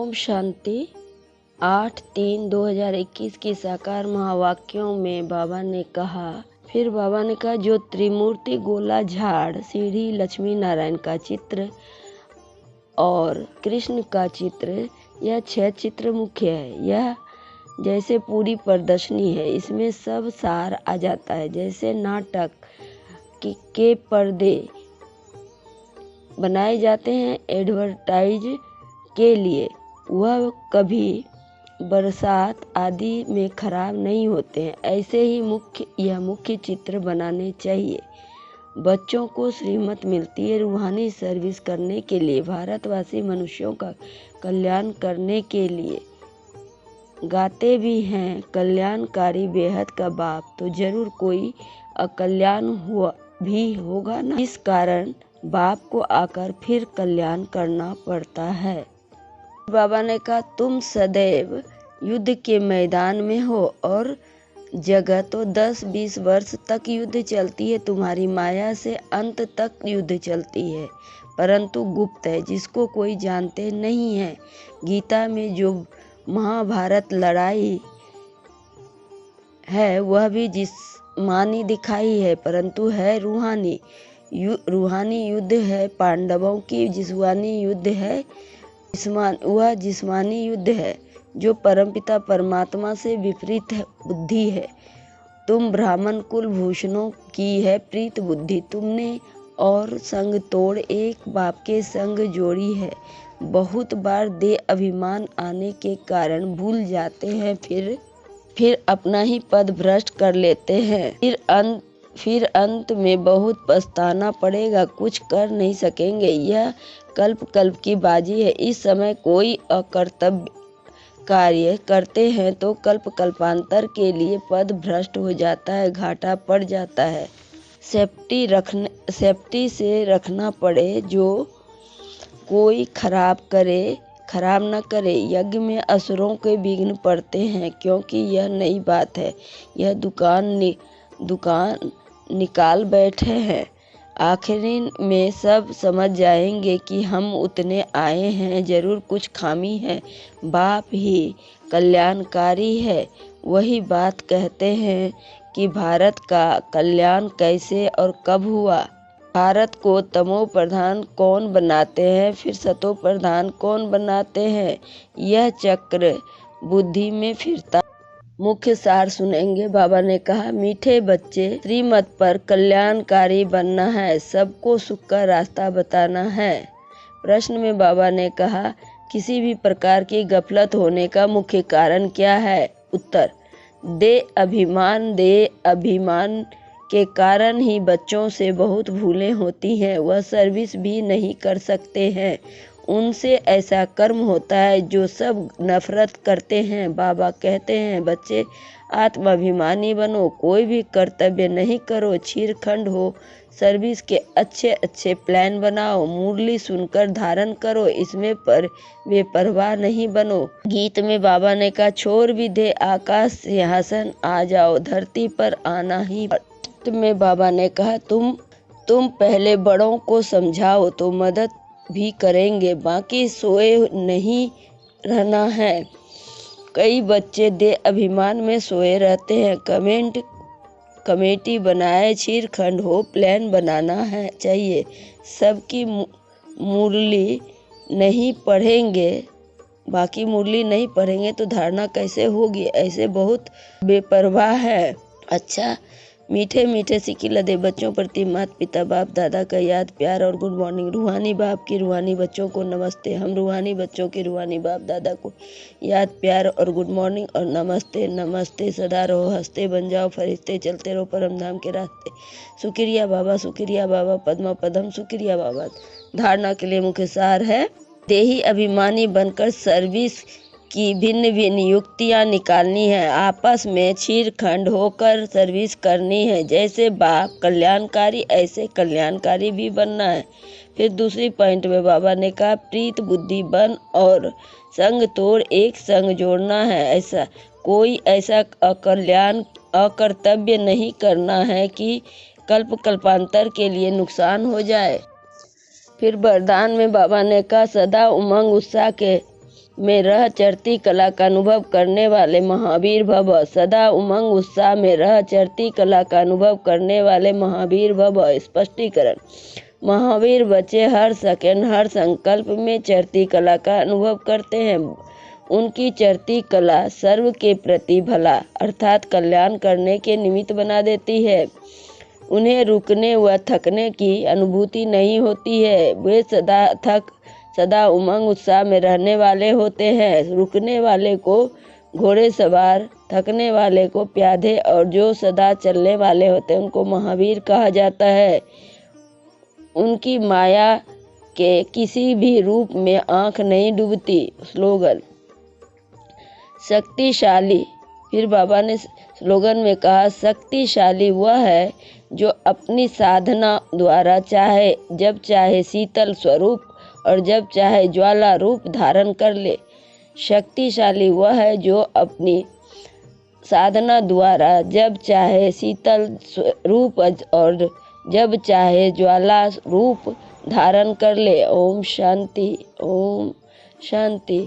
ओम शांति। 8/3/2021 की साकार महावाक्यों में बाबा ने कहा, जो त्रिमूर्ति गोला झाड़, सीढ़ी, लक्ष्मी नारायण का चित्र और कृष्ण का चित्र, यह 6 चित्र मुख्य है। यह जैसे पूरी प्रदर्शनी है, इसमें सब सार आ जाता है। जैसे नाटक के पर्दे बनाए जाते हैं एडवर्टाइज के लिए, वह कभी बरसात आदि में खराब नहीं होते हैं। ऐसे ही यह मुख्य चित्र बनाने चाहिए। बच्चों को श्रीमत मिलती है रूहानी सर्विस करने के लिए, भारतवासी मनुष्यों का कल्याण करने के लिए। गाते भी हैं कल्याणकारी बेहद का बाप, तो जरूर कोई अकल्याण भी होगा ना। इस कारण बाप को आकर फिर कल्याण करना पड़ता है। बाबा ने कहा, तुम सदैव युद्ध के मैदान में हो और जगह तो 10-20 वर्ष तक युद्ध चलती है, तुम्हारी माया से अंत तक युद्ध चलती है, परंतु गुप्त है, जिसको कोई जानते नहीं है। गीता में जो महाभारत लड़ाई है वह भी जिस्मानी दिखाई है, परंतु है रूहानी। रूहानी युद्ध है पांडवों की, जिस्मानी युद्ध है वह जिस्मानी युद्ध है जो परमपिता परमात्मा से विपरीत बुद्धि है। तुम ब्राह्मण कुल भूषणों की है प्रीत बुद्धि, तुमने और संग तोड़ एक बाप के संग जोड़ी है। बहुत बार दे अभिमान आने के कारण भूल जाते हैं, फिर अपना ही पद भ्रष्ट कर लेते हैं। फिर अंत में बहुत पछताना पड़ेगा, कुछ कर नहीं सकेंगे। यह कल्प की बाजी है। इस समय कोई अकर्तव्य कार्य करते हैं तो कल्पांतर के लिए पद भ्रष्ट हो जाता है, घाटा पड़ जाता है। सेफ्टी से रखना पड़े, जो कोई खराब न करे। यज्ञ में असुरों के विघ्न पड़ते हैं, क्योंकि यह नई बात है। यह दुकान निकाल बैठे हैं। आखिरी में सब समझ जाएंगे कि हम उतने आए हैं, जरूर कुछ खामी है। बाप ही कल्याणकारी है। वही बात कहते हैं कि भारत का कल्याण कैसे और कब हुआ। भारत को तमो प्रधान कौन बनाते हैं, फिर सतो प्रधान कौन बनाते हैं, यह चक्र बुद्धि में फिरता। मुख्य सार सुनेंगे। बाबा ने कहा, मीठे बच्चे, श्रीमत पर कल्याणकारी बनना है, सबको सुख का रास्ता बताना है। प्रश्न में बाबा ने कहा, किसी भी प्रकार की गफलत होने का मुख्य कारण क्या है? उत्तर, दे अभिमान के कारण ही बच्चों से बहुत भूलें होती हैं। वह सर्विस भी नहीं कर सकते हैं। उनसे ऐसा कर्म होता है जो सब नफरत करते हैं। बाबा कहते हैं, बच्चे आत्माभिमानी बनो, कोई भी कर्तव्य नहीं करो, छीरखंड हो। सर्विस के अच्छे प्लान बनाओ, मुरली सुनकर धारण करो, इसमें पर बेपरवाह नहीं बनो। गीत में बाबा ने कहा, छोड़ भी दे आकाश सिंहासन, आ जाओ धरती पर आना ही। में बाबा ने कहा, तुम पहले बड़ों को समझाओ तो मदद भी करेंगे, बाकी सोए नहीं रहना है। कई बच्चे दे अभिमान में सोए रहते हैं। कमेटी बनाए, छीरखंड हो, प्लान बनाना है चाहिए। सबकी मुरली नहीं पढ़ेंगे, बाकी मुरली नहीं पढ़ेंगे तो धारणा कैसे होगी? ऐसे बहुत बेपरवाह है। अच्छा, मीठे सिकिला दे बच्चों प्रति माता पिता बाप दादा का याद प्यार और गुड मॉर्निंग। रूहानी बाप की रूहानी बच्चों को नमस्ते। हम रूहानी बच्चों की रूहानी बाप दादा को याद प्यार और गुड मॉर्निंग और नमस्ते। सदा रहो हंसते, बन जाओ फरिश्ते, चलते रहो परम धाम के रास्ते। शुक्रिया बाबा पद्मा पदम, शुक्रिया बाबा। धारणा के लिए मुख्य सार है, देही अभिमानी बनकर सर्विस की भिन्न युक्तियाँ निकालनी है। आपस में छीरखंड होकर सर्विस करनी है। जैसे बाप कल्याणकारी, ऐसे कल्याणकारी भी बनना है। फिर दूसरी पॉइंट में बाबा ने कहा, प्रीत बुद्धि बन और संग तोड़ एक संग जोड़ना है। ऐसा अकर्तव्य नहीं करना है कि कल्पांतर के लिए नुकसान हो जाए। फिर वरदान में बाबा ने कहा, सदा उमंग उत्साह के में रह चरती कला का अनुभव करने वाले महावीर भव। सदा उमंग उत्साह में रह चरती कला का अनुभव करने वाले महावीर भव। स्पष्टीकरण। महावीर बच्चे हर सेकंड हर संकल्प में चरती कला का अनुभव करते हैं। उनकी चरती कला सर्व के प्रति भला अर्थात कल्याण करने के निमित्त बना देती है। उन्हें रुकने व थकने की अनुभूति नहीं होती है। वे सदा उमंग उत्साह में रहने वाले होते हैं। रुकने वाले को घोड़े सवार, थकने वाले को प्यादे और जो सदा चलने वाले होते हैं उनको महावीर कहा जाता है। उनकी माया के किसी भी रूप में आंख नहीं डूबती। स्लोगन। शक्तिशाली। फिर बाबा ने स्लोगन में कहा, शक्तिशाली वह है जो अपनी साधना द्वारा जब चाहे शीतल स्वरूप और जब चाहे ज्वाला रूप धारण कर ले। शक्तिशाली वह है जो अपनी साधना द्वारा जब चाहे शीतल रूप और जब चाहे ज्वाला रूप धारण कर ले। ओम शांति, ओम शांति।